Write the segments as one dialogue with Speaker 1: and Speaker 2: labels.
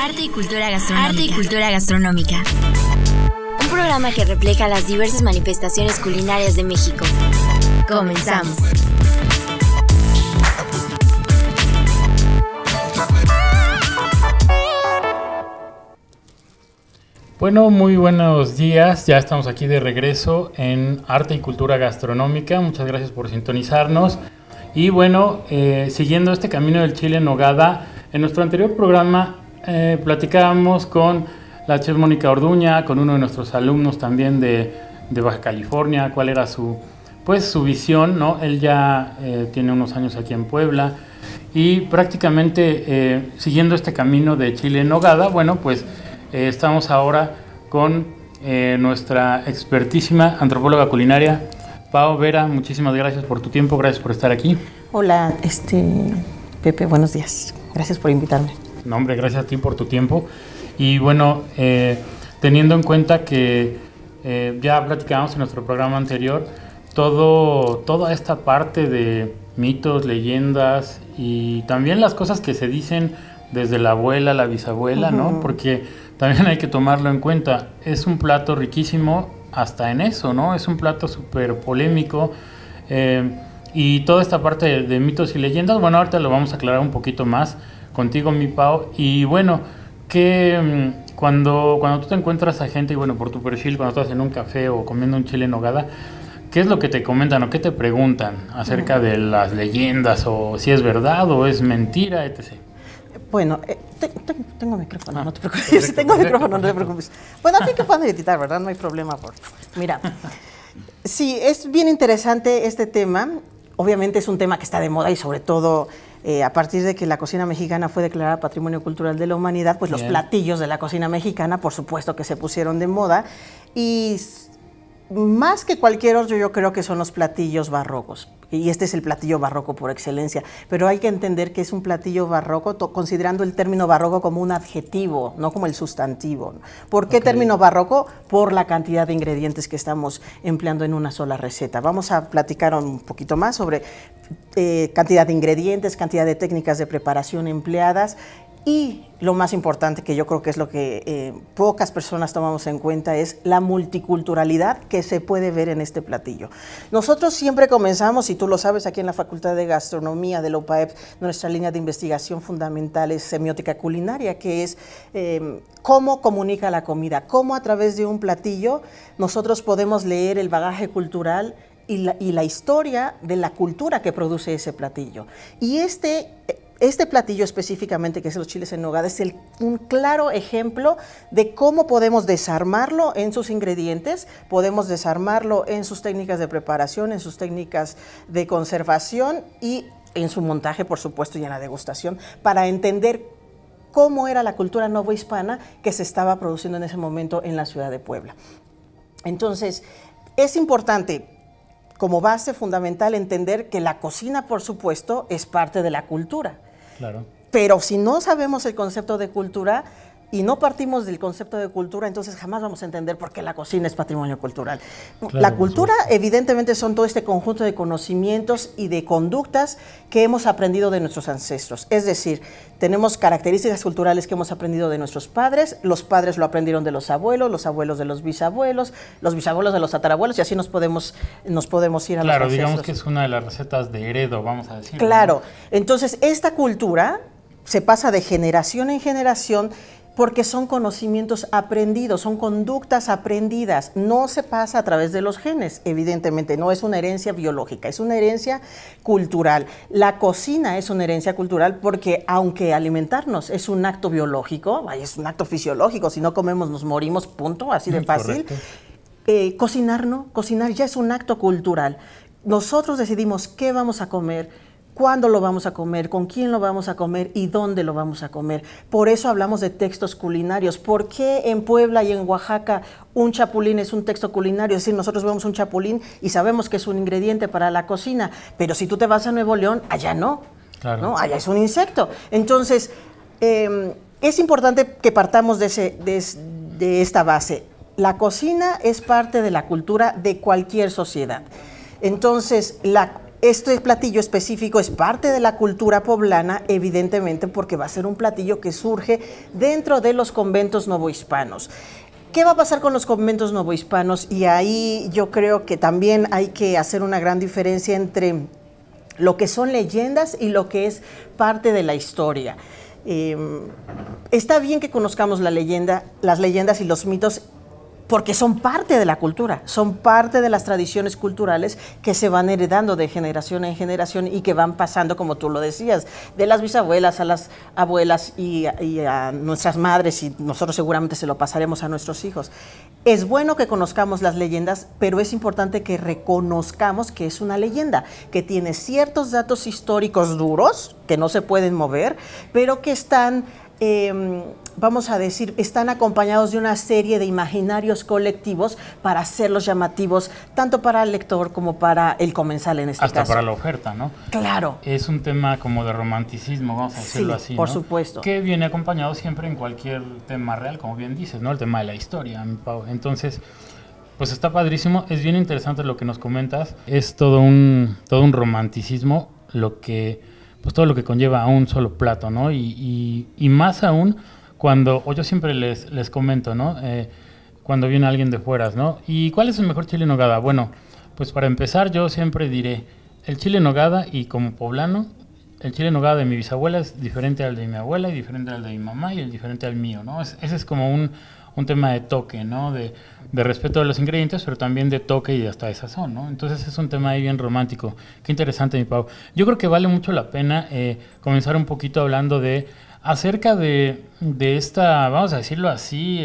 Speaker 1: Arte y cultura gastronómica. Arte y cultura gastronómica. Un programa que refleja las diversas manifestaciones culinarias de México. Comenzamos.
Speaker 2: Bueno, muy buenos días. Ya estamos aquí de regreso en Arte y Cultura Gastronómica. Muchas gracias por sintonizarnos. Y bueno, siguiendo este camino del chile en nogada, en nuestro anterior programa platicábamos con la chef Mónica Orduña, con uno de nuestros alumnos también de Baja California, cuál era su visión, ¿no? Él ya tiene unos años aquí en Puebla y prácticamente siguiendo este camino de chile en nogada, bueno, pues estamos ahora con nuestra expertísima antropóloga culinaria, Pao Vera. Muchísimas gracias por tu tiempo, gracias por estar aquí.
Speaker 3: Hola, Pepe, buenos días. Gracias por invitarme.
Speaker 2: No, hombre, gracias a ti por tu tiempo. Y bueno, teniendo en cuenta que ya platicábamos en nuestro programa anterior, toda esta parte de mitos, leyendas y también las cosas que se dicen desde la abuela, la bisabuela, ¿no? Porque también hay que tomarlo en cuenta. Es un plato riquísimo hasta en eso, ¿no? Es un plato súper polémico. Y toda esta parte de mitos y leyendas, bueno, ahorita lo vamos a aclarar un poquito más contigo, mi Pao. Y bueno, que cuando tú te encuentras a gente, y bueno, por tu perfil, cuando estás en un café o comiendo un chile en nogada, ¿qué es lo que te comentan o qué te preguntan acerca de las leyendas o si es verdad o es mentira, etc.?
Speaker 3: Bueno, tengo micrófono, no te preocupes. Sí, tengo micrófono, no te preocupes. Bueno, así que pueden editar, ¿verdad? No hay problema. Mira, sí, es bien interesante este tema. Obviamente es un tema que está de moda y sobre todo a partir de que la cocina mexicana fue declarada Patrimonio Cultural de la Humanidad, pues los platillos de la cocina mexicana, por supuesto que se pusieron de moda. Y más que cualquier otro, yo creo que son los platillos barrocos. Y este es el platillo barroco por excelencia. Pero hay que entender que es un platillo barroco, considerando el término barroco como un adjetivo, no como el sustantivo. ¿Por qué término barroco? Por la cantidad de ingredientes que estamos empleando en una sola receta. Vamos a platicar un poquito más sobre cantidad de ingredientes, cantidad de técnicas de preparación empleadas. Y lo más importante, que yo creo que es lo que pocas personas tomamos en cuenta, es la multiculturalidad que se puede ver en este platillo. Nosotros siempre comenzamos, y tú lo sabes, aquí en la Facultad de Gastronomía de la UPAEP, nuestra línea de investigación fundamental es semiótica culinaria, que es cómo comunica la comida, cómo a través de un platillo nosotros podemos leer el bagaje cultural y la historia de la cultura que produce ese platillo. Y este platillo específicamente, que es los chiles en nogada, es un claro ejemplo de cómo podemos desarmarlo en sus ingredientes, podemos desarmarlo en sus técnicas de preparación, en sus técnicas de conservación y en su montaje, por supuesto, y en la degustación, para entender cómo era la cultura novohispana que se estaba produciendo en ese momento en la ciudad de Puebla. Entonces, es importante, como base fundamental, entender que la cocina, por supuesto, es parte de la cultura.
Speaker 2: Claro.
Speaker 3: Pero si no sabemos el concepto de cultura y no partimos del concepto de cultura, entonces jamás vamos a entender por qué la cocina es patrimonio cultural. Claro, la cultura, evidentemente, son todo este conjunto de conocimientos y de conductas que hemos aprendido de nuestros ancestros. Es decir, tenemos características culturales que hemos aprendido de nuestros padres, los padres lo aprendieron de los abuelos de los bisabuelos de los tatarabuelos, y así nos podemos ir a los ancestros.
Speaker 2: Claro, digamos que es una de las recetas de heredo, vamos a decir.
Speaker 3: Claro, ¿no? Entonces esta cultura se pasa de generación en generación porque son conocimientos aprendidos, son conductas aprendidas, no se pasa a través de los genes, evidentemente, no es una herencia biológica, es una herencia cultural. La cocina es una herencia cultural porque aunque alimentarnos es un acto biológico, es un acto fisiológico, si no comemos nos morimos, punto, así de fácil. Cocinar ya es un acto cultural. Nosotros decidimos qué vamos a comer, cuándo lo vamos a comer, con quién lo vamos a comer y dónde lo vamos a comer. Por eso hablamos de textos culinarios. ¿Por qué en Puebla y en Oaxaca un chapulín es un texto culinario? Es decir, nosotros vemos un chapulín y sabemos que es un ingrediente para la cocina, pero si tú te vas a Nuevo León, allá no. Claro. ¿No? Allá es un insecto. Entonces, es importante que partamos de esta base. La cocina es parte de la cultura de cualquier sociedad. Entonces, este platillo específico es parte de la cultura poblana, evidentemente, porque va a ser un platillo que surge dentro de los conventos novohispanos. ¿Qué va a pasar con los conventos novohispanos? Y ahí yo creo que también hay que hacer una gran diferencia entre lo que son leyendas y lo que es parte de la historia. Está bien que conozcamos las leyendas y los mitos, porque son parte de la cultura, son parte de las tradiciones culturales que se van heredando de generación en generación y que van pasando, como tú lo decías, de las bisabuelas a las abuelas y a nuestras madres, y nosotros seguramente se lo pasaremos a nuestros hijos. Es bueno que conozcamos las leyendas, pero es importante que reconozcamos que es una leyenda, que tiene ciertos datos históricos duros, que no se pueden mover, pero que están... vamos a decir, están acompañados de una serie de imaginarios colectivos para hacerlos llamativos tanto para el lector como para el comensal en este caso.
Speaker 2: Hasta para la oferta, ¿no?
Speaker 3: Claro.
Speaker 2: Es un tema como de romanticismo, vamos a decirlo así,
Speaker 3: por
Speaker 2: ¿no?
Speaker 3: supuesto.
Speaker 2: Que viene acompañado siempre en cualquier tema real, como bien dices, ¿no? El tema de la historia, mi Pau. Entonces, pues está padrísimo, es bien interesante lo que nos comentas, es todo un romanticismo, pues todo lo que conlleva a un solo plato, ¿no? Y más aún cuando, o yo siempre les comento, ¿no? Cuando viene alguien de fuera, ¿no? ¿Y cuál es el mejor chile en nogada? Bueno, pues para empezar yo siempre diré, el chile en nogada, y como poblano, el chile en nogada de mi bisabuela es diferente al de mi abuela y diferente al de mi mamá y el diferente al mío, ¿no? Ese es como un tema de toque, ¿no? De respeto de los ingredientes, pero también de toque y hasta de sazón, ¿no? Entonces es un tema ahí bien romántico. Qué interesante, mi Pau. Yo creo que vale mucho la pena comenzar un poquito hablando acerca de esta, vamos a decirlo así,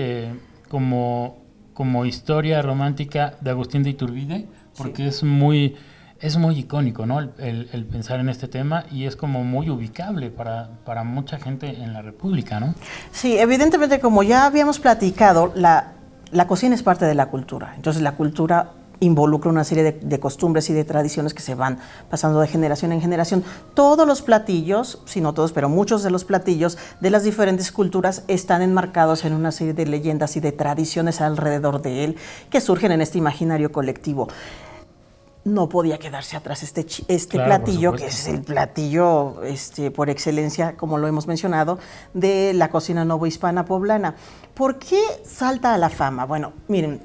Speaker 2: como historia romántica de Agustín de Iturbide, porque sí. Es muy icónico, ¿no? El pensar en este tema, y es como muy ubicable para mucha gente en la República, ¿no?
Speaker 3: Sí, evidentemente, como ya habíamos platicado, la cocina es parte de la cultura. Entonces la cultura involucra una serie de costumbres y de tradiciones que se van pasando de generación en generación. Todos los platillos, si no todos, pero muchos de los platillos de las diferentes culturas están enmarcados en una serie de leyendas y de tradiciones alrededor de él que surgen en este imaginario colectivo. No podía quedarse atrás este claro, platillo, que es el platillo por excelencia, como lo hemos mencionado, de la cocina novohispana poblana. ¿Por qué salta a la fama? Bueno, miren,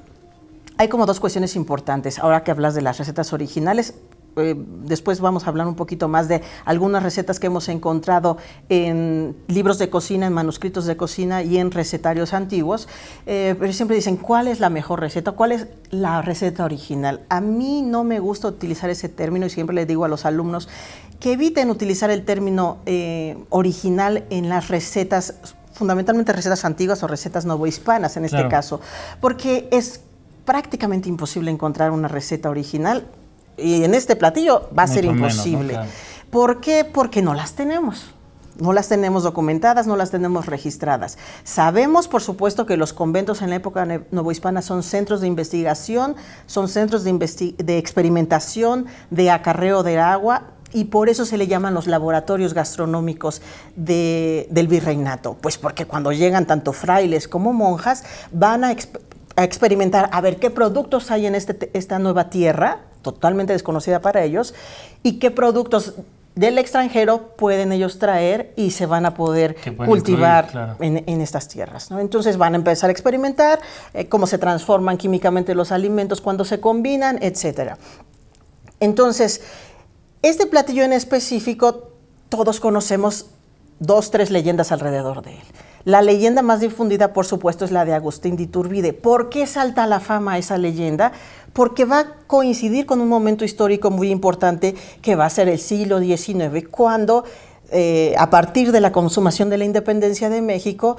Speaker 3: hay como dos cuestiones importantes. Ahora que hablas de las recetas originales, después vamos a hablar un poquito más de algunas recetas que hemos encontrado en libros de cocina, en manuscritos de cocina y en recetarios antiguos, pero siempre dicen, ¿cuál es la mejor receta? ¿Cuál es la receta original? A mí no me gusta utilizar ese término y siempre les digo a los alumnos que eviten utilizar el término original en las recetas, fundamentalmente recetas antiguas o recetas novohispanas en este caso, porque es prácticamente imposible encontrar una receta original. Y en este platillo va a ser imposible. Menos, ¿no? Claro. ¿Por qué? Porque no las tenemos. No las tenemos documentadas, no las tenemos registradas. Sabemos, por supuesto, que los conventos en la época novohispana son centros de investigación, son centros de experimentación, de acarreo de agua, y por eso se le llaman los laboratorios gastronómicos del virreinato. Pues porque cuando llegan tanto frailes como monjas, van a experimentar a ver qué productos hay en esta nueva tierra, totalmente desconocida para ellos, y qué productos del extranjero pueden ellos traer y se van a poder cultivar claro. en estas tierras, ¿no? Entonces van a empezar a experimentar cómo se transforman químicamente los alimentos cuando se combinan, etc. Entonces, este platillo en específico, todos conocemos 2, 3 leyendas alrededor de él. La leyenda más difundida, por supuesto, es la de Agustín de Iturbide. ¿Por qué salta a la fama esa leyenda? Porque va a coincidir con un momento histórico muy importante que va a ser el siglo XIX, cuando a partir de la consumación de la independencia de México,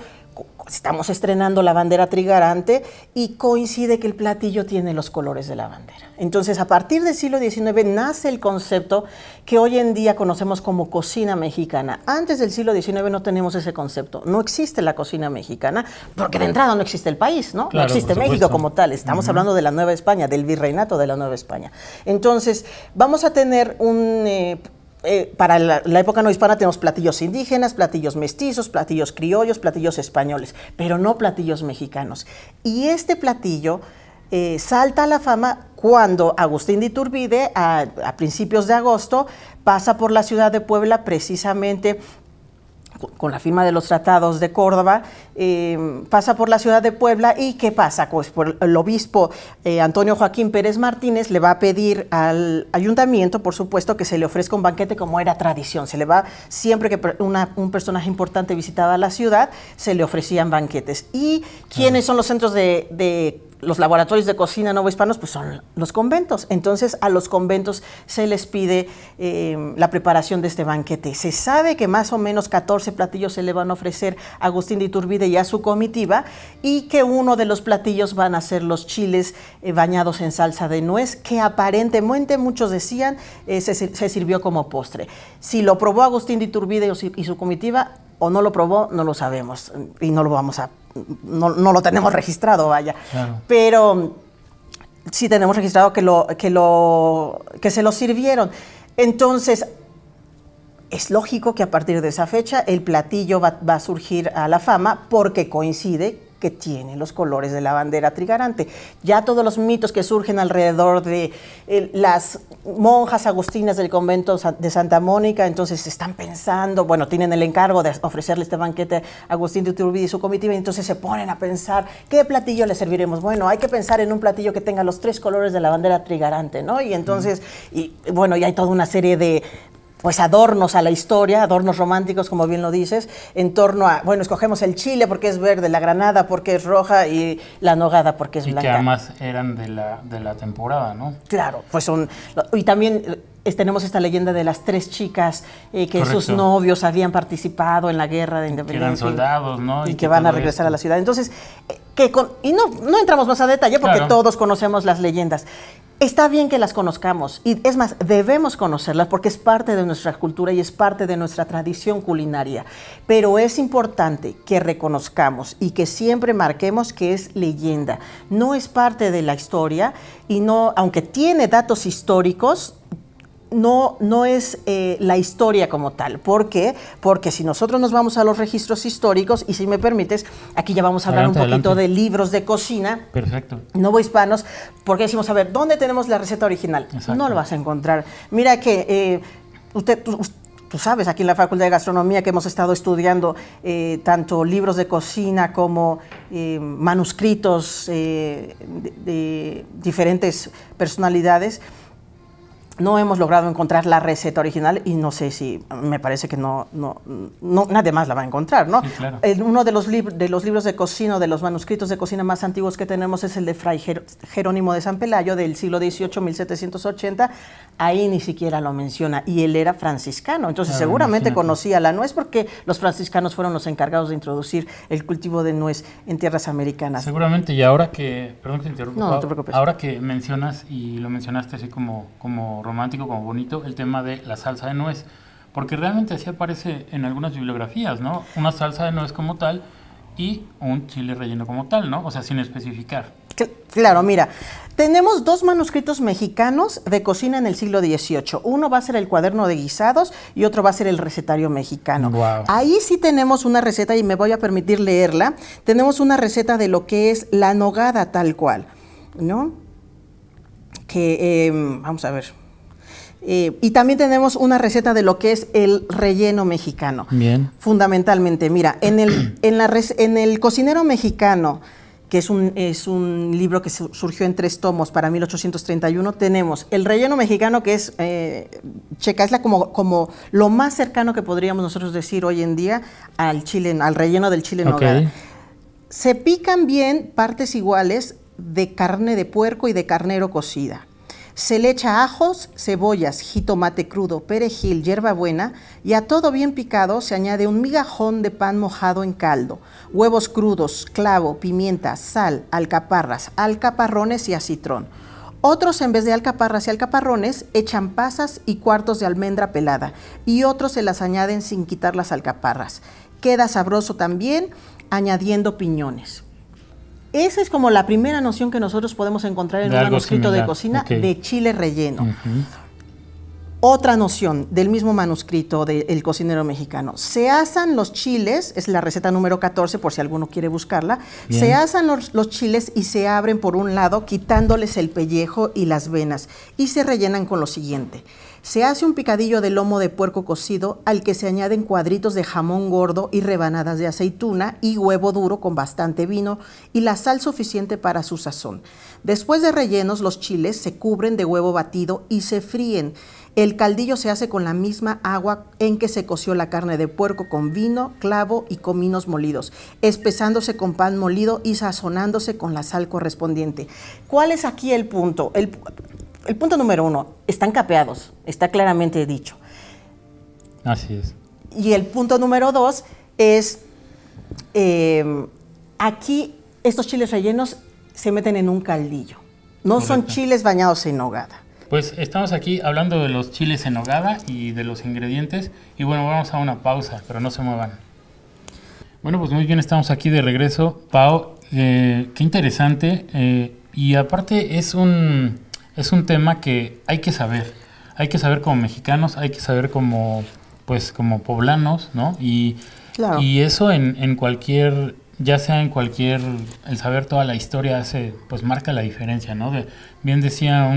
Speaker 3: estamos estrenando la bandera trigarante y coincide que el platillo tiene los colores de la bandera. Entonces, a partir del siglo XIX nace el concepto que hoy en día conocemos como cocina mexicana. Antes del siglo XIX no tenemos ese concepto. No existe la cocina mexicana, porque de entrada no existe el país, ¿no? Claro, no existe México como tal. Estamos hablando de la Nueva España, del virreinato de la Nueva España. Entonces, vamos a tener para la época novohispana tenemos platillos indígenas, platillos mestizos, platillos criollos, platillos españoles, pero no platillos mexicanos. Y este platillo salta a la fama cuando Agustín de Iturbide, a principios de agosto, pasa por la ciudad de Puebla precisamente con la firma de los tratados de Córdoba, pasa por la ciudad de Puebla y ¿qué pasa? Pues por el obispo Antonio Joaquín Pérez Martínez le va a pedir al ayuntamiento, por supuesto, que se le ofrezca un banquete como era tradición. Se le va, siempre que un personaje importante visitaba la ciudad, se le ofrecían banquetes. ¿Y quiénes son los centros de los laboratorios de cocina novohispanos? Pues son los conventos. Entonces a los conventos se les pide la preparación de este banquete. Se sabe que más o menos 14 platillos se le van a ofrecer a Agustín de Iturbide y a su comitiva, y que uno de los platillos van a ser los chiles bañados en salsa de nuez, que aparentemente muchos decían se sirvió como postre. Si lo probó Agustín de Iturbide y su comitiva o no lo probó, no lo sabemos y no lo vamos a no lo tenemos registrado, vaya. Claro. Pero sí tenemos registrado que se lo sirvieron. Entonces, es lógico que a partir de esa fecha el platillo va a surgir a la fama, porque coincide que tiene los colores de la bandera trigarante. Ya todos los mitos que surgen alrededor de las monjas agustinas del convento de Santa Mónica, entonces están pensando, bueno, tienen el encargo de ofrecerle este banquete a Agustín de Iturbide y su comitiva, y entonces se ponen a pensar, ¿qué platillo le serviremos? Bueno, hay que pensar en un platillo que tenga los 3 colores de la bandera trigarante, ¿no? Y entonces, bueno, ya hay toda una serie de pues adornos a la historia, adornos románticos, como bien lo dices, en torno a, bueno, escogemos el chile porque es verde, la granada porque es roja y la nogada porque es blanca.
Speaker 2: Y que además eran de la temporada, ¿no?
Speaker 3: Claro, pues y también tenemos esta leyenda de las 3 chicas que sus novios habían participado en la guerra de independencia.
Speaker 2: Que eran soldados, ¿no?
Speaker 3: Y que van a regresar a la ciudad. Entonces, y no entramos más a detalle porque todos conocemos las leyendas. Está bien que las conozcamos, y es más, debemos conocerlas porque es parte de nuestra cultura y es parte de nuestra tradición culinaria, pero es importante que reconozcamos y que siempre marquemos que es leyenda, no es parte de la historia, y no, aunque tiene datos históricos, no es la historia como tal. ¿Por qué? Porque si nosotros nos vamos a los registros históricos, y si me permites, aquí ya vamos a hablar un poquito de libros de cocina.
Speaker 2: Perfecto.
Speaker 3: Novohispanos, porque decimos, a ver, ¿dónde tenemos la receta original? Exacto. No lo vas a encontrar. Mira que tú sabes, aquí en la Facultad de Gastronomía, que hemos estado estudiando tanto libros de cocina como manuscritos de diferentes personalidades, no hemos logrado encontrar la receta original, y no sé si, me parece que no nadie más la va a encontrar, ¿no?
Speaker 2: Sí, claro.
Speaker 3: Uno de los libros de cocina, de los manuscritos de cocina más antiguos que tenemos, es el de Fray Jerónimo de San Pelayo, del siglo XVIII, 1780, ahí ni siquiera lo menciona, y él era franciscano, entonces seguramente conocía la nuez, porque los franciscanos fueron los encargados de introducir el cultivo de nuez en tierras americanas.
Speaker 2: Seguramente, y ahora que, perdón que te interrumpa,
Speaker 3: no te preocupes.
Speaker 2: Ahora que mencionas, y lo mencionaste así como romántico, como bonito, el tema de la salsa de nuez, porque realmente así aparece en algunas bibliografías, ¿no? Una salsa de nuez como tal y un chile relleno como tal, ¿no? O sea, sin especificar.
Speaker 3: Claro, mira, tenemos 2 manuscritos mexicanos de cocina en el siglo XVIII. Uno va a ser el Cuaderno de Guisados y otro va a ser el Recetario Mexicano.
Speaker 2: Wow.
Speaker 3: Ahí sí tenemos una receta, y me voy a permitir leerla. Tenemos una receta de lo que es la nogada tal cual, ¿no? Que, vamos a ver. Y también tenemos una receta de lo que es el relleno mexicano.
Speaker 2: Bien.
Speaker 3: Fundamentalmente, mira, en el Cocinero Mexicano, que es un libro que surgió en 3 tomos para 1831, tenemos el relleno mexicano, que es, checa, es como lo más cercano que podríamos nosotros decir hoy en día al relleno del chile en nogada. Se pican bien partes iguales de carne de puerco y de carnero cocida. Se le echa ajos, cebollas, jitomate crudo, perejil, hierbabuena, y a todo bien picado se añade un migajón de pan mojado en caldo, huevos crudos, clavo, pimienta, sal, alcaparras, alcaparrones y acitrón. Otros, en vez de alcaparras y alcaparrones, echan pasas y cuartos de almendra pelada, y otros se las añaden sin quitar las alcaparras. Queda sabroso también añadiendo piñones. Esa es como la primera noción que nosotros podemos encontrar en un manuscrito de cocina de chile relleno. Otra noción del mismo manuscrito del cocinero mexicano. Se asan los chiles, es la receta número 14, por si alguno quiere buscarla. Bien. Se asan los chiles y se abren por un lado, quitándoles el pellejo y las venas, y se rellenan con lo siguiente. Se hace un picadillo de lomo de puerco cocido al que se añaden cuadritos de jamón gordo y rebanadas de aceituna y huevo duro con bastante vino y la sal suficiente para su sazón. Después de rellenos, los chiles se cubren de huevo batido y se fríen. El caldillo se hace con la misma agua en que se coció la carne de puerco con vino, clavo y cominos molidos, espesándose con pan molido y sazonándose con la sal correspondiente. ¿Cuál es aquí el punto? El punto número 1, están capeados, está claramente dicho.
Speaker 2: Así es.
Speaker 3: Y el punto número 2 es, aquí estos chiles rellenos se meten en un caldillo. No Correcto. Son chiles bañados en nogada.
Speaker 2: Pues estamos aquí hablando de los chiles en nogada y de los ingredientes. Y bueno, vamos a una pausa, pero no se muevan. Bueno, pues muy bien, estamos aquí de regreso. Pau, qué interesante. Y aparte es un tema que hay que saber como mexicanos, hay que saber como poblanos, ¿no? Y eso en cualquier, ya sea en cualquier, el saber toda la historia pues marca la diferencia, ¿no? Bien decía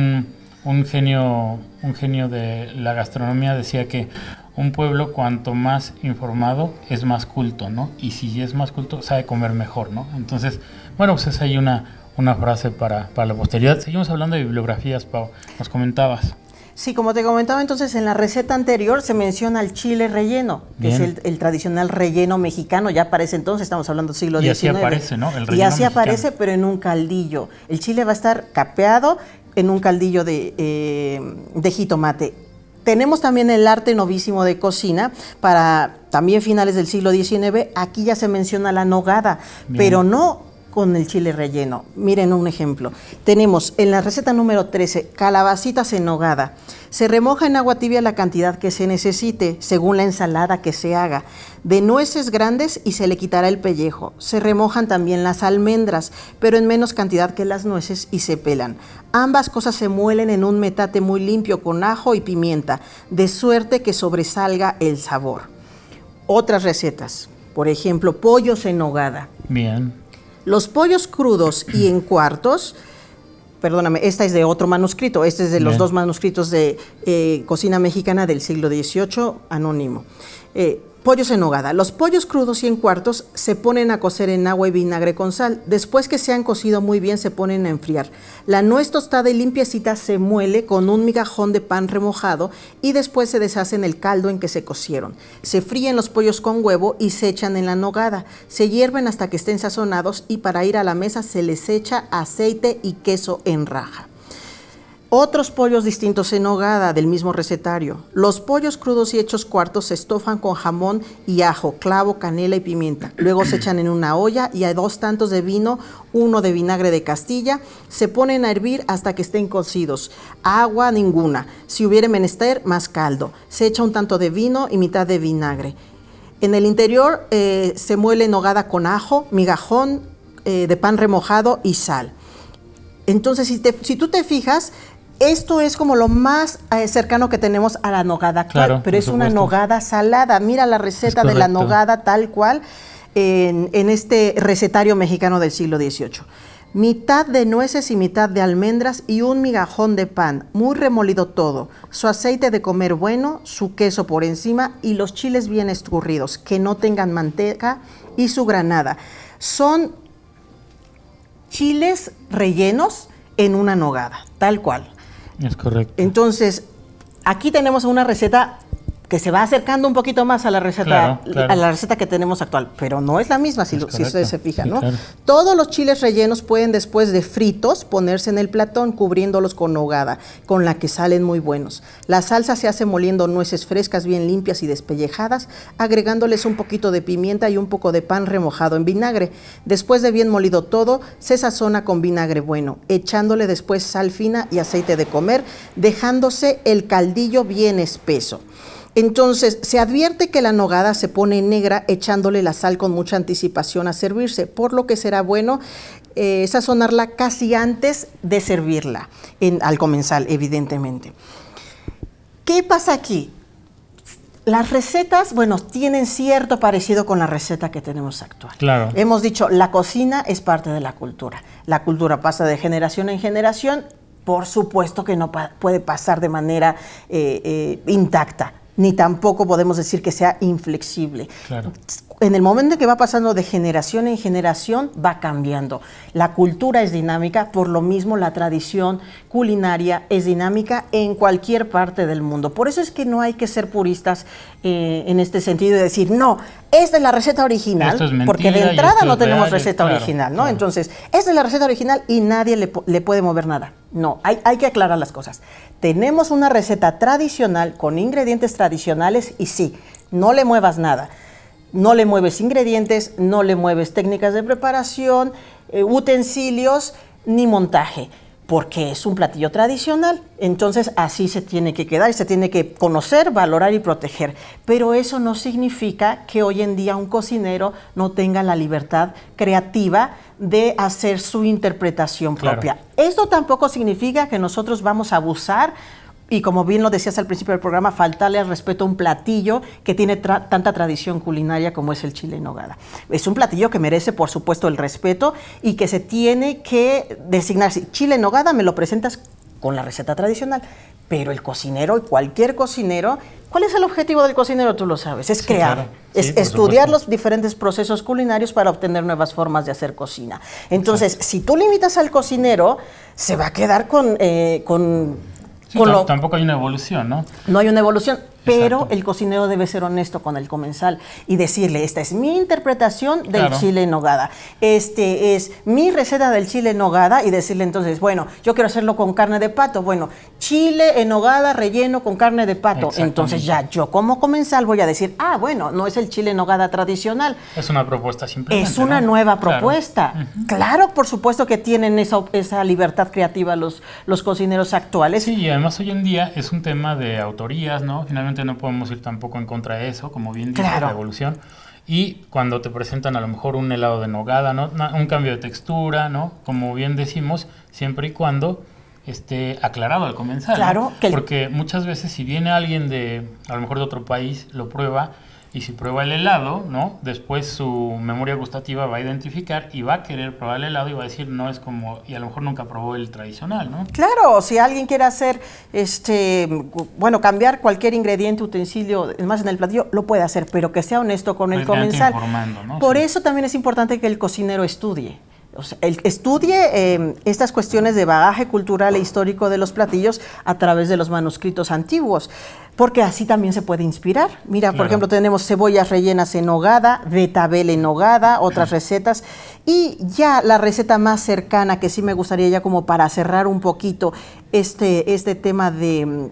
Speaker 2: un genio de la gastronomía, decía que un pueblo cuanto más informado es más culto, ¿no? Y si es más culto, sabe comer mejor, ¿no? Entonces, bueno, pues es ahí una frase para la posteridad. Seguimos hablando de bibliografías, Pau. Nos comentabas.
Speaker 3: Sí, como te comentaba, entonces en la receta anterior se menciona el chile relleno, que es el tradicional relleno mexicano. Ya aparece entonces, estamos hablando del siglo XIX.
Speaker 2: Y así aparece, ¿no? El relleno
Speaker 3: y así
Speaker 2: mexicano.
Speaker 3: Aparece, pero en un caldillo. El chile va a estar capeado en un caldillo de jitomate. Tenemos también el arte novísimo de cocina para también finales del siglo XIX. Aquí ya se menciona la nogada, pero no con el chile relleno. Miren un ejemplo. Tenemos en la receta número 13, calabacitas en nogada. Se remoja en agua tibia la cantidad que se necesite, según la ensalada que se haga. De nueces grandes y se le quitará el pellejo. Se remojan también las almendras, pero en menos cantidad que las nueces y se pelan. Ambas cosas se muelen en un metate muy limpio con ajo y pimienta, de suerte que sobresalga el sabor. Otras recetas, por ejemplo, pollos en nogada.
Speaker 2: Bien.
Speaker 3: Los pollos crudos y en cuartos, perdóname, esta es de otro manuscrito, este es de los dos manuscritos de cocina mexicana del siglo XVIII, anónimo. Pollos en nogada. Los pollos crudos y en cuartos se ponen a cocer en agua y vinagre con sal. Después que se han cocido muy bien, se ponen a enfriar. La nuez tostada y limpiecita se muele con un migajón de pan remojado y después se deshace en el caldo en que se cocieron. Se fríen los pollos con huevo y se echan en la nogada. Se hierven hasta que estén sazonados y para ir a la mesa se les echa aceite y queso en raja. Otros pollos distintos en nogada del mismo recetario. Los pollos crudos y hechos cuartos se estofan con jamón y ajo, clavo, canela y pimienta. Luego se echan en una olla y a 2 tantos de vino, 1 de vinagre de Castilla. Se ponen a hervir hasta que estén cocidos. Agua ninguna. Si hubiere menester, más caldo. Se echa un tanto de vino y mitad de vinagre. En el interior se muele nogada con ajo, migajón de pan remojado y sal. Entonces, si tú te fijas, esto es como lo más cercano que tenemos a la nogada actual, claro, pero es una nogada salada. Mira la receta de la nogada tal cual en este recetario mexicano del siglo XVIII. Mitad de nueces y mitad de almendras y un migajón de pan, muy remolido todo, su aceite de comer bueno, su queso por encima y los chiles bien escurridos, que no tengan manteca y su granada. Son chiles rellenos en una nogada, tal cual.
Speaker 2: Es correcto.
Speaker 3: Entonces, aquí tenemos una receta que se va acercando un poquito más a la receta, a la receta que tenemos actual, pero no es la misma si ustedes se fijan, ¿no? Claro. Todos los chiles rellenos pueden después de fritos ponerse en el platón cubriéndolos con nogada, con la que salen muy buenos. La salsa se hace moliendo nueces frescas bien limpias y despellejadas, agregándoles un poquito de pimienta y un poco de pan remojado en vinagre. Después de bien molido todo, se sazona con vinagre bueno, echándole después sal fina y aceite de comer, dejándose el caldillo bien espeso. Entonces, se advierte que la nogada se pone negra echándole la sal con mucha anticipación a servirse, por lo que será bueno sazonarla casi antes de servirla, al comensal, evidentemente. ¿Qué pasa aquí? Las recetas, bueno, tienen cierto parecido con la receta que tenemos actual.
Speaker 2: Claro.
Speaker 3: Hemos dicho, la cocina es parte de la cultura. La cultura pasa de generación en generación. Por supuesto que no puede pasar de manera intacta, ni tampoco podemos decir que sea inflexible.
Speaker 2: Claro.
Speaker 3: En el momento en que va pasando de generación en generación, va cambiando. La cultura es dinámica, por lo mismo la tradición culinaria es dinámica en cualquier parte del mundo. Por eso es que no hay que ser puristas en este sentido de decir, no, esta es la receta original,
Speaker 2: esto es mentira,
Speaker 3: porque de entrada no tenemos
Speaker 2: real,
Speaker 3: receta
Speaker 2: claro,
Speaker 3: original, ¿no?
Speaker 2: Claro.
Speaker 3: Entonces, esta es la receta original y nadie le puede mover nada. No, hay que aclarar las cosas. Tenemos una receta tradicional con ingredientes tradicionales y sí, no le muevas nada. No le mueves ingredientes, no le mueves técnicas de preparación, utensilios, ni montaje, porque es un platillo tradicional. Entonces así se tiene que quedar y se tiene que conocer, valorar y proteger. Pero eso no significa que hoy en día un cocinero no tenga la libertad creativa de hacer su interpretación propia.
Speaker 2: Claro.
Speaker 3: Esto tampoco significa que nosotros vamos a abusar y, como bien lo decías al principio del programa, faltarle al respeto a un platillo que tiene tanta tradición culinaria como es el chile en nogada. Es un platillo que merece, por supuesto, el respeto y que se tiene que designar. Si chile en nogada me lo presentas con la receta tradicional, pero el cocinero, cualquier cocinero, ¿cuál es el objetivo del cocinero? Tú lo sabes, es crear,
Speaker 2: claro.
Speaker 3: es
Speaker 2: Sí, por
Speaker 3: estudiar
Speaker 2: supuesto.
Speaker 3: los diferentes procesos culinarios para obtener nuevas formas de hacer cocina. Entonces, si tú limitas al cocinero, se va a quedar con
Speaker 2: Sí, tampoco hay una evolución, ¿no?
Speaker 3: no hay una evolución, pero
Speaker 2: Exacto.
Speaker 3: el cocinero debe ser honesto con el comensal y decirle, esta es mi interpretación del
Speaker 2: Claro.
Speaker 3: chile en nogada, este es mi receta del chile en nogada, y decirle entonces, bueno, yo quiero hacerlo con carne de pato, bueno, chile en nogada relleno con carne de pato. Entonces ya yo como comensal voy a decir, ah, bueno, no es el chile en nogada tradicional.
Speaker 2: Es una propuesta simplemente,
Speaker 3: Es una
Speaker 2: ¿no?
Speaker 3: nueva
Speaker 2: Claro.
Speaker 3: propuesta. Claro, por supuesto que tienen esa libertad creativa los cocineros actuales.
Speaker 2: Sí, y además hoy en día es un tema de autorías, ¿no? Finalmente no podemos ir tampoco en contra de eso, como bien dice
Speaker 3: Claro.
Speaker 2: la evolución. Y cuando te presentan a lo mejor un helado de nogada, ¿no? Un cambio de textura, ¿no? Como bien decimos, siempre y cuando esté aclarado al comensal.
Speaker 3: Claro,
Speaker 2: ¿no? Porque muchas veces si viene alguien a lo mejor de otro país, lo prueba, y si prueba el helado, ¿no? Después su memoria gustativa va a identificar y va a querer probar el helado y va a decir, no es como, y a lo mejor nunca probó el tradicional, ¿no?
Speaker 3: Claro, si alguien quiere hacer, bueno, cambiar cualquier ingrediente, utensilio, más en el platillo, lo puede hacer, pero que sea honesto con el comensal.
Speaker 2: Informando, ¿no?
Speaker 3: Por
Speaker 2: Sí.
Speaker 3: eso también es importante que el cocinero estudie. O sea, estudie estas cuestiones de bagaje cultural e histórico de los platillos a través de los manuscritos antiguos, porque así también se puede inspirar. Mira, por
Speaker 2: Claro.
Speaker 3: ejemplo, tenemos cebollas rellenas en nogada, betabel en nogada, otras recetas, y ya la receta más cercana, que sí me gustaría ya como para cerrar un poquito este tema de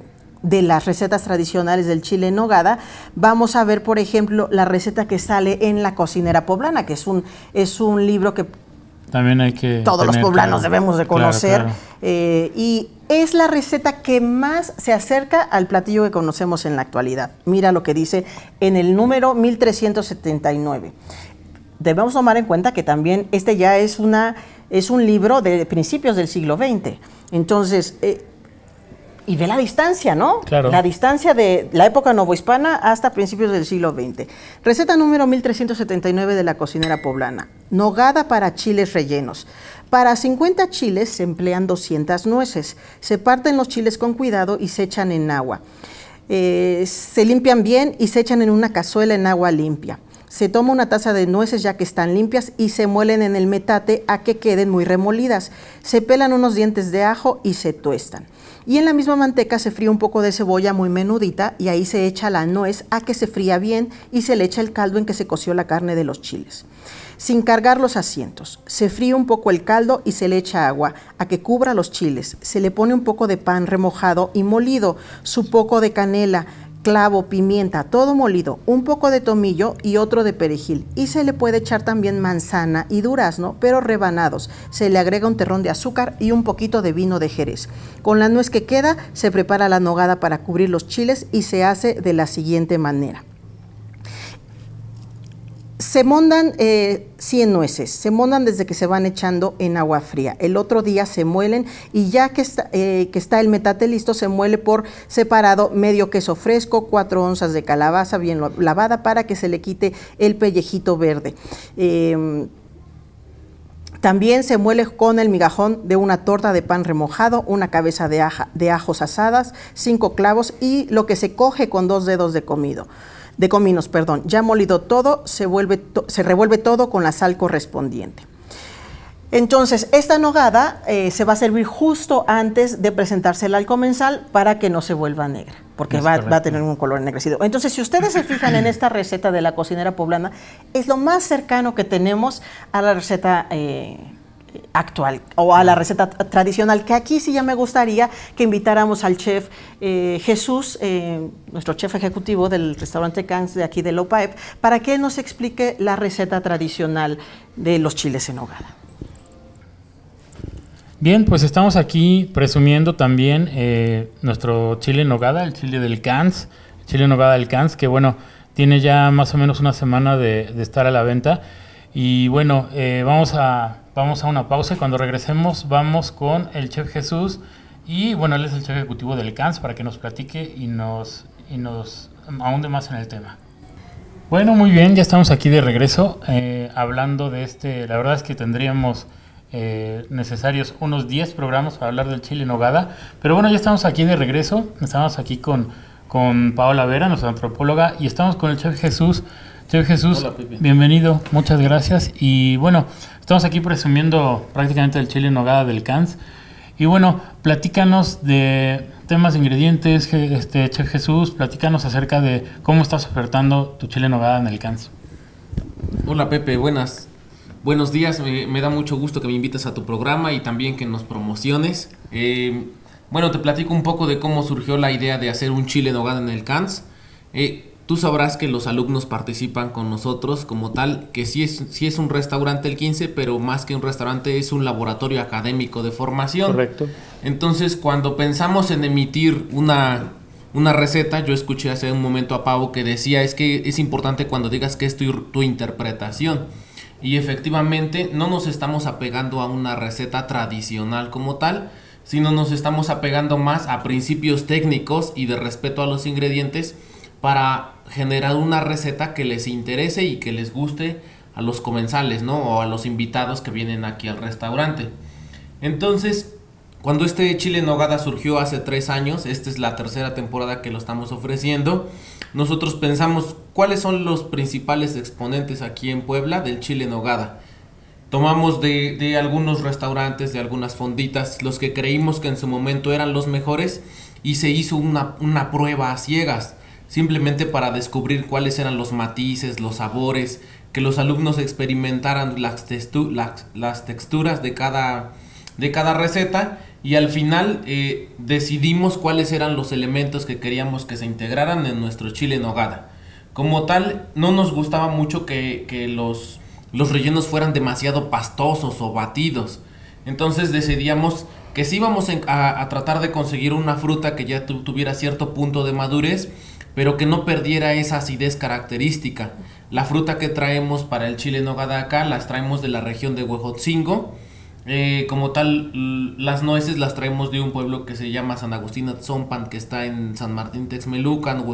Speaker 3: las recetas tradicionales del chile en nogada, vamos a ver, por ejemplo, la receta que sale en La cocinera poblana, que es un libro que
Speaker 2: También hay que
Speaker 3: todos los
Speaker 2: tener
Speaker 3: poblanos
Speaker 2: claro.
Speaker 3: debemos de
Speaker 2: Claro,
Speaker 3: conocer,
Speaker 2: claro.
Speaker 3: Y es la receta que más se acerca al platillo que conocemos en la actualidad. Mira lo que dice en el número 1379. Debemos tomar en cuenta que también ya es un libro de principios del siglo XX. Entonces, y ve la distancia, ¿no?
Speaker 2: Claro.
Speaker 3: La distancia de la época novohispana hasta principios del siglo XX. Receta número 1379 de La cocinera poblana. Nogada para chiles rellenos. Para 50 chiles se emplean 200 nueces. Se parten los chiles con cuidado y se echan en agua. Se limpian bien y se echan en una cazuela en agua limpia. Se toma una taza de nueces ya que están limpias y se muelen en el metate a que queden muy remolidas. Se pelan unos dientes de ajo y se tuestan. Y en la misma manteca se fríe un poco de cebolla muy menudita y ahí se echa la nuez a que se fría bien y se le echa el caldo en que se coció la carne de los chiles. Sin cargar los asientos, se fríe un poco el caldo y se le echa agua a que cubra los chiles. Se le pone un poco de pan remojado y molido, su poco de canela, clavo, pimienta, todo molido, un poco de tomillo y otro de perejil. Y se le puede echar también manzana y durazno, pero rebanados. Se le agrega un terrón de azúcar y un poquito de vino de Jerez. Con la nuez que queda, se prepara la nogada para cubrir los chiles y se hace de la siguiente manera. Se mondan 100 nueces, se mondan desde que se van echando en agua fría. El otro día se muelen y ya que está el metate listo, se muele por separado medio queso fresco, 4 onzas de calabaza bien lavada para que se le quite el pellejito verde. También se muele con el migajón de una torta de pan remojado, una cabeza de ajos asadas, 5 clavos y lo que se coge con 2 dedos de cominos. Ya molido todo, se revuelve todo con la sal correspondiente. Entonces, esta nogada se va a servir justo antes de presentársela al comensal para que no se vuelva negra, porque va a tener un color ennegrecido. Entonces, si ustedes se fijan en esta receta de la cocinera poblana, es lo más cercano que tenemos a la receta actual o a la receta tradicional, que aquí sí ya me gustaría que invitáramos al chef Jesús, nuestro chef ejecutivo del restaurante Cans de aquí de Lopaep, para que nos explique la receta tradicional de los chiles en nogada.
Speaker 2: Bien, pues estamos aquí presumiendo también nuestro chile en nogada, el chile del Cans, chile en nogada del Cans, que bueno, tiene ya más o menos una semana de estar a la venta. Y bueno, vamos a una pausa y cuando regresemos vamos con el chef Jesús y bueno, él es el chef ejecutivo del Cans para que nos platique y nos ahonde más en el tema. Bueno, muy bien, ya estamos aquí de regreso hablando de la verdad es que tendríamos necesarios unos 10 programas para hablar del chile en nogada, pero bueno, ya estamos aquí de regreso, estamos aquí con Paola Vera, nuestra antropóloga, y estamos con el chef Jesús. Chef Jesús, hola, bienvenido, muchas gracias. Y bueno, estamos aquí presumiendo prácticamente el chile en nogada del Cans. Y bueno, platícanos de temas de ingredientes, chef Jesús, platícanos acerca de cómo estás ofertando tu chile en nogada en el Cans.
Speaker 4: Hola Pepe, buenos días, me da mucho gusto que me invites a tu programa y también que nos promociones. Bueno, te platico un poco de cómo surgió la idea de hacer un chile en nogada en el Cans. Tú sabrás que los alumnos participan con nosotros como tal, que sí es un restaurante el 15, pero más que un restaurante es un laboratorio académico de formación.
Speaker 2: Correcto.
Speaker 4: Entonces, cuando pensamos en emitir una receta, yo escuché hace un momento a Pau que decía, es que es importante cuando digas que es tu interpretación. Y efectivamente, no nos estamos apegando a una receta tradicional como tal, sino nos estamos apegando más a principios técnicos y de respeto a los ingredientes, para generar una receta que les interese y que les guste a los comensales, ¿no? O a los invitados que vienen aquí al restaurante. Entonces, cuando este chile en nogada surgió hace 3 años, esta es la 3ª temporada que lo estamos ofreciendo, nosotros pensamos cuáles son los principales exponentes aquí en Puebla del chile en nogada. Tomamos de algunos restaurantes, de algunas fonditas, los que creímos que en su momento eran los mejores, y se hizo una prueba a ciegas, simplemente para descubrir cuáles eran los matices, los sabores, que los alumnos experimentaran las texturas de cada receta, y al final decidimos cuáles eran los elementos que queríamos que se integraran en nuestro chile en nogada. Como tal, no nos gustaba mucho que los rellenos fueran demasiado pastosos o batidos, entonces decidíamos que sí íbamos a tratar de conseguir una fruta que ya tuviera cierto punto de madurez, pero que no perdiera esa acidez característica. La fruta que traemos para el chile en nogada acá las traemos de la región de Huejotzingo. Como tal, las nueces las traemos de un pueblo que se llama San Agustín Atzompan, que está en San Martín Texmelucan.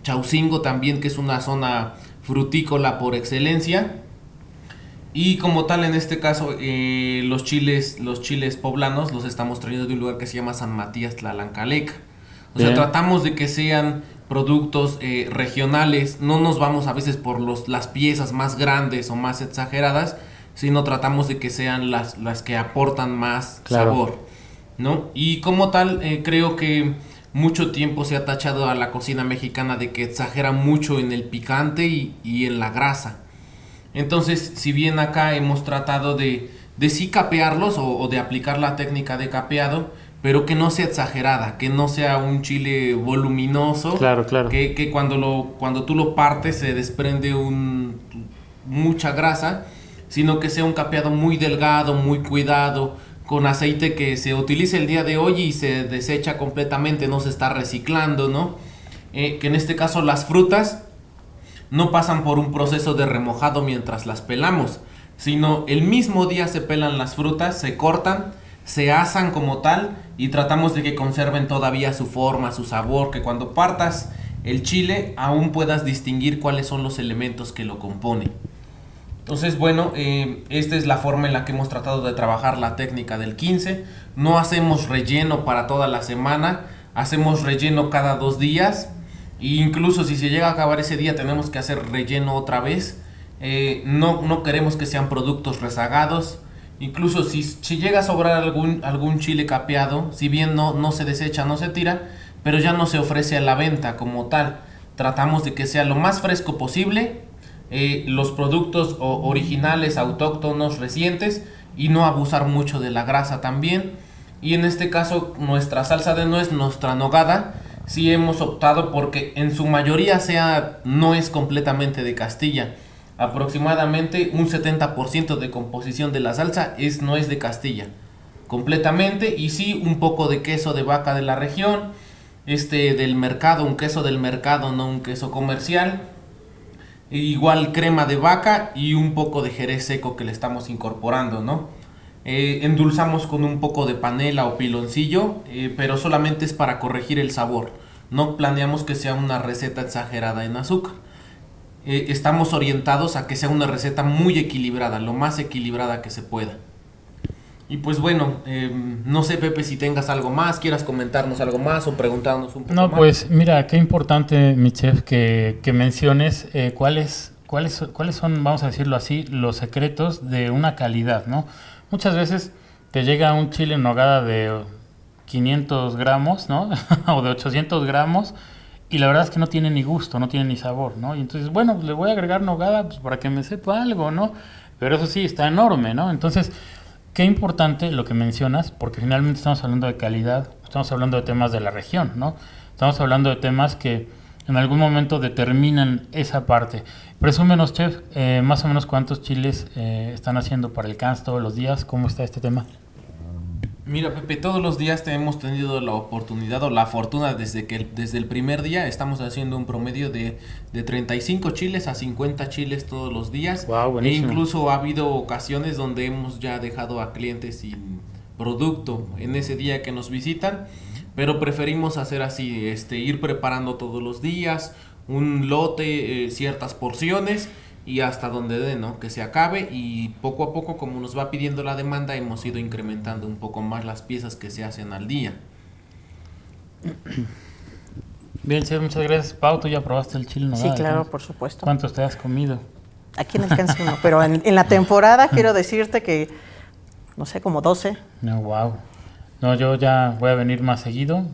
Speaker 4: Chaucingo también, que es una zona frutícola por excelencia. Y como tal, en este caso, los chiles poblanos los estamos trayendo de un lugar que se llama San Matías Tlalancaleca. O sea, tratamos de que sean productos regionales, no nos vamos a veces por las piezas más grandes o más exageradas, sino tratamos de que sean las que aportan más sabor, ¿no? Y como tal, creo que mucho tiempo se ha tachado a la cocina mexicana de que exagera mucho en el picante y en la grasa. Entonces, si bien acá hemos tratado de sí capearlos o de aplicar la técnica de capeado, pero que no sea exagerada, que no sea un chile voluminoso, que cuando tú lo partes se desprende mucha grasa, sino que sea un capeado muy delgado, muy cuidado, con aceite que se utilice el día de hoy y se desecha completamente, no se está reciclando, ¿no? Que en este caso las frutas no pasan por un proceso de remojado mientras las pelamos, sino el mismo día se pelan las frutas, se cortan, se asan como tal y tratamos de que conserven todavía su forma, su sabor, que cuando partas el chile aún puedas distinguir cuáles son los elementos que lo componen. Entonces, bueno, esta es la forma en la que hemos tratado de trabajar la técnica del 15. No hacemos relleno para toda la semana, hacemos relleno cada 2 días. E incluso si se llega a acabar ese día tenemos que hacer relleno otra vez. No queremos que sean productos rezagados. Incluso si llega a sobrar algún chile capeado, si bien no se desecha, no se tira, pero ya no se ofrece a la venta como tal. Tratamos de que sea lo más fresco posible, los productos originales, autóctonos, recientes, y no abusar mucho de la grasa también. Y en este caso nuestra salsa de nuez, nuestra nogada, sí hemos optado porque en su mayoría sea nuez completamente de Castilla. Aproximadamente un 70% de composición de la salsa es nuez de Castilla completamente, y sí un poco de queso de vaca de la región, del mercado, un queso del mercado, no un queso comercial. Igual crema de vaca y un poco de jerez seco que le estamos incorporando, ¿no? Endulzamos con un poco de panela o piloncillo, pero solamente es para corregir el sabor. No planeamos que sea una receta exagerada en azúcar. Estamos orientados a que sea una receta muy equilibrada, lo más equilibrada que se pueda. Y pues bueno, no sé, Pepe, si tengas algo más, quieras comentarnos algo más o preguntarnos un poco más.
Speaker 2: No, pues mira, qué importante, mi chef, que menciones cuáles son, vamos a decirlo así, los secretos de una calidad, ¿no? Muchas veces te llega un chile en nogada de 500 gramos, ¿no? O de 800 gramos, y la verdad es que no tiene ni gusto, no tiene ni sabor, ¿no? Y entonces, bueno, le voy a agregar nogada pues, para que me sepa algo, ¿no? Pero eso sí, está enorme, ¿no? Entonces, qué importante lo que mencionas, porque finalmente estamos hablando de calidad, estamos hablando de temas de la región, ¿no? Estamos hablando de temas que en algún momento determinan esa parte. Presúmenos, chef, más o menos cuántos chiles están haciendo para el CANS todos los días, ¿cómo está este tema?
Speaker 4: Mira, Pepe, todos los días hemos tenido la oportunidad o la fortuna desde el primer día estamos haciendo un promedio de 35 chiles a 50 chiles todos los días.
Speaker 2: Wow, buenísimo.
Speaker 4: E incluso ha habido ocasiones donde hemos ya dejado a clientes sin producto en ese día que nos visitan, pero preferimos hacer así, ir preparando todos los días un lote, ciertas porciones, y hasta donde dé, ¿no? Que se acabe, y poco a poco, como nos va pidiendo la demanda, hemos ido incrementando un poco más las piezas que se hacen al día.
Speaker 2: Bien, chef, muchas gracias. Pau, ¿tú ya probaste el chile nogada?
Speaker 3: Sí, claro, por supuesto.
Speaker 2: ¿Cuántos te has comido?
Speaker 3: Aquí en el CANS uno, pero en la temporada quiero decirte que, no sé, como 12.
Speaker 2: No, wow. No, yo ya voy a venir más seguido.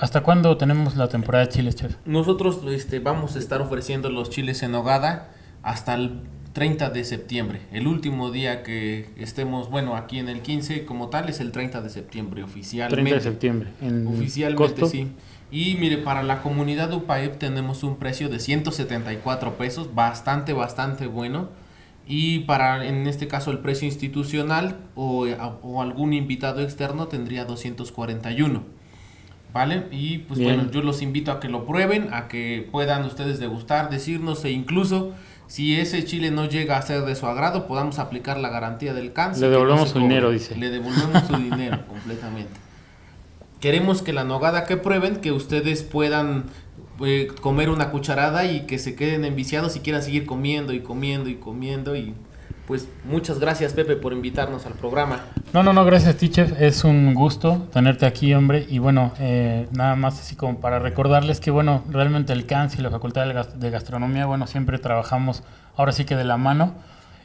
Speaker 2: ¿Hasta cuándo tenemos la temporada de chiles, chef?
Speaker 4: Nosotros vamos a estar ofreciendo los chiles en nogada hasta el 30 de septiembre. El último día que estemos, bueno, aquí en el 15 como tal es el 30 de septiembre oficialmente.
Speaker 2: 30 de septiembre.
Speaker 4: Oficialmente,
Speaker 2: ¿costo?
Speaker 4: sí. Y mire, para la comunidad UPAEP tenemos un precio de 174 pesos, bastante bueno. Y para, en este caso, el precio institucional o algún invitado externo tendría 241. ¿Vale? Y pues
Speaker 2: Bien.
Speaker 4: bueno, yo los invito a que lo prueben, a que puedan ustedes degustar, decirnos, e incluso si ese chile no llega a ser de su agrado, podamos aplicar la garantía del CANS.
Speaker 2: Le devolvemos su dinero, dice.
Speaker 4: Le devolvemos su dinero completamente. Queremos que la nogada que prueben, que ustedes puedan comer una cucharada y que se queden enviciados y quieran seguir comiendo y comiendo y comiendo. Y pues muchas gracias, Pepe, por invitarnos al programa.
Speaker 2: No, gracias, teacher. Es un gusto tenerte aquí, hombre. Y bueno, nada más así como para recordarles que, bueno, realmente el CANS y la Facultad de Gastronomía, bueno, siempre trabajamos ahora sí que de la mano.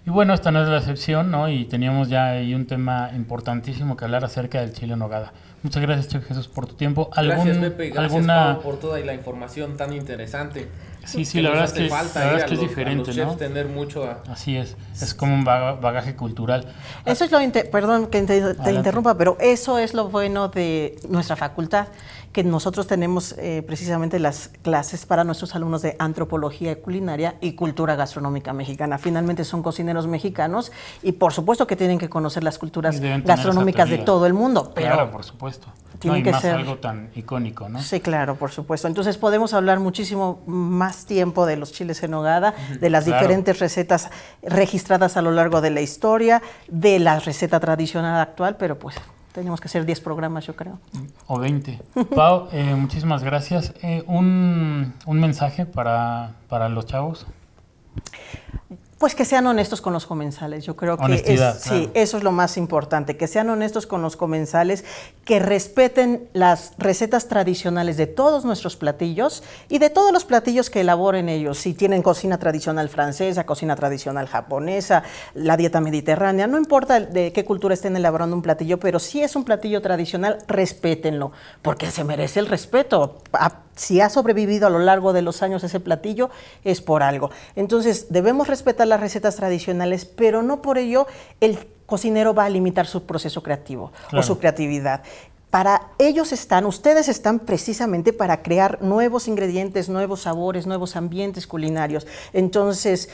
Speaker 2: Y bueno, esta no es la excepción, ¿no? Y teníamos ya ahí un tema importantísimo que hablar acerca del chile en nogada. Muchas gracias, Chef Jesús, por tu tiempo.
Speaker 4: Gracias, Pepe, gracias, Pau, por toda la información tan interesante.
Speaker 2: Sí, la verdad es que es diferente,
Speaker 4: ¿no?
Speaker 2: Tener
Speaker 4: mucho
Speaker 2: Así es como un bagaje cultural.
Speaker 3: Eso es perdón que te interrumpa, pero eso es lo bueno de nuestra facultad, que nosotros tenemos precisamente las clases para nuestros alumnos de antropología culinaria y cultura gastronómica mexicana. Finalmente son cocineros mexicanos y por supuesto que tienen que conocer las culturas gastronómicas de todo el mundo. Pero
Speaker 2: claro, por supuesto.
Speaker 3: Tiene
Speaker 2: y
Speaker 3: que
Speaker 2: más
Speaker 3: ser
Speaker 2: algo tan icónico, ¿no?
Speaker 3: Sí, claro, por supuesto. Entonces podemos hablar muchísimo más tiempo de los chiles en nogada, de las diferentes recetas registradas a lo largo de la historia, de la receta tradicional actual, pero pues tenemos que hacer 10 programas, yo creo.
Speaker 2: O 20. Pau, muchísimas gracias. Un mensaje para los chavos.
Speaker 3: Pues que sean honestos con los comensales, yo creo que
Speaker 2: honestidad,
Speaker 3: sí, eso es lo más importante, que sean honestos con los comensales, que respeten las recetas tradicionales de todos nuestros platillos y de todos los platillos que elaboren ellos, si tienen cocina tradicional francesa, cocina tradicional japonesa, la dieta mediterránea, no importa de qué cultura estén elaborando un platillo, pero si es un platillo tradicional, respétenlo, porque se merece el respeto. Si ha sobrevivido a lo largo de los años ese platillo, es por algo. Entonces, debemos respetar las recetas tradicionales, pero no por ello el cocinero va a limitar su proceso creativo o su creatividad. Para ellos ustedes están precisamente para crear nuevos ingredientes, nuevos sabores, nuevos ambientes culinarios. Entonces,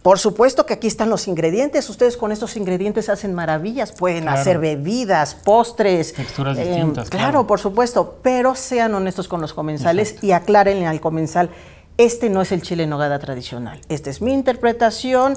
Speaker 3: por supuesto que aquí están los ingredientes, ustedes con estos ingredientes hacen maravillas, pueden hacer bebidas, postres.
Speaker 2: Texturas distintas.
Speaker 3: Claro, por supuesto, pero sean honestos con los comensales y aclárenle al comensal, este no es el chile en nogada tradicional, esta es mi interpretación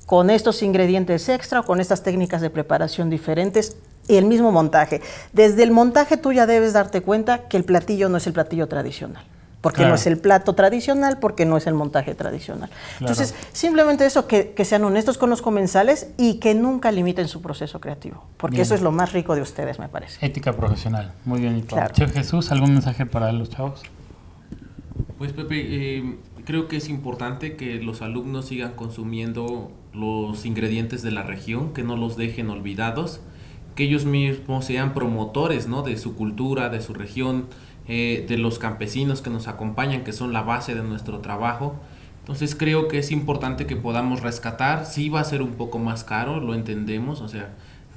Speaker 3: con estos ingredientes extra, con estas técnicas de preparación diferentes y el mismo montaje. Desde el montaje tú ya debes darte cuenta que el platillo no es el platillo tradicional. Porque no es el plato tradicional, porque no es el montaje tradicional. Entonces, simplemente eso, que sean honestos con los comensales y que nunca limiten su proceso creativo, porque eso es lo más rico de ustedes, me parece.
Speaker 2: Ética profesional, muy bien. Chef Jesús, ¿algún mensaje para los chavos?
Speaker 4: Pues Pepe, creo que es importante que los alumnos sigan consumiendo los ingredientes de la región, que no los dejen olvidados, que ellos mismos sean promotores, ¿no?, de su cultura, de su región, de los campesinos que nos acompañan, que son la base de nuestro trabajo. Entonces creo que es importante que podamos rescatar. Sí va a ser un poco más caro, lo entendemos, o sea,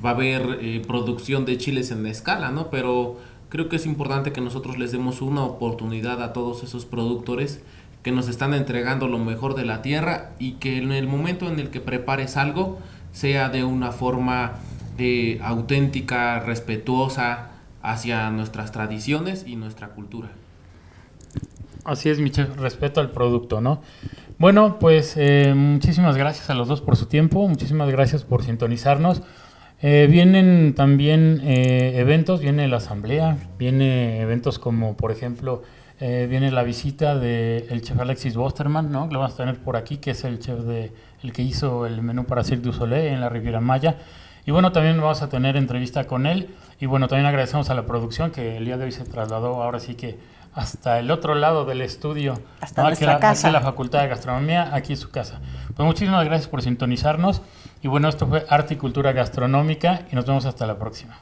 Speaker 4: va a haber producción de chiles en escala, ¿no? Pero creo que es importante que nosotros les demos una oportunidad a todos esos productores que nos están entregando lo mejor de la tierra y que en el momento en el que prepares algo sea de una forma auténtica, respetuosa hacia nuestras tradiciones y nuestra cultura.
Speaker 2: Así es, mi chef, respeto al producto, ¿no? Bueno, pues muchísimas gracias a los dos por su tiempo, muchísimas gracias por sintonizarnos. Vienen también eventos, viene la asamblea, viene eventos como, por ejemplo, viene la visita del chef Alexis Bosterman, ¿no? Lo vamos a tener por aquí, que es el chef el que hizo el menú para Cirque du Soleil en la Riviera Maya. Y bueno, también vamos a tener entrevista con él. Y bueno, también agradecemos a la producción que el día de hoy se trasladó ahora sí que hasta el otro lado del estudio.
Speaker 3: Hasta nuestra casa.
Speaker 2: Aquí en la Facultad de Gastronomía, aquí es su casa. Pues muchísimas gracias por sintonizarnos. Y bueno, esto fue Arte y Cultura Gastronómica y nos vemos hasta la próxima.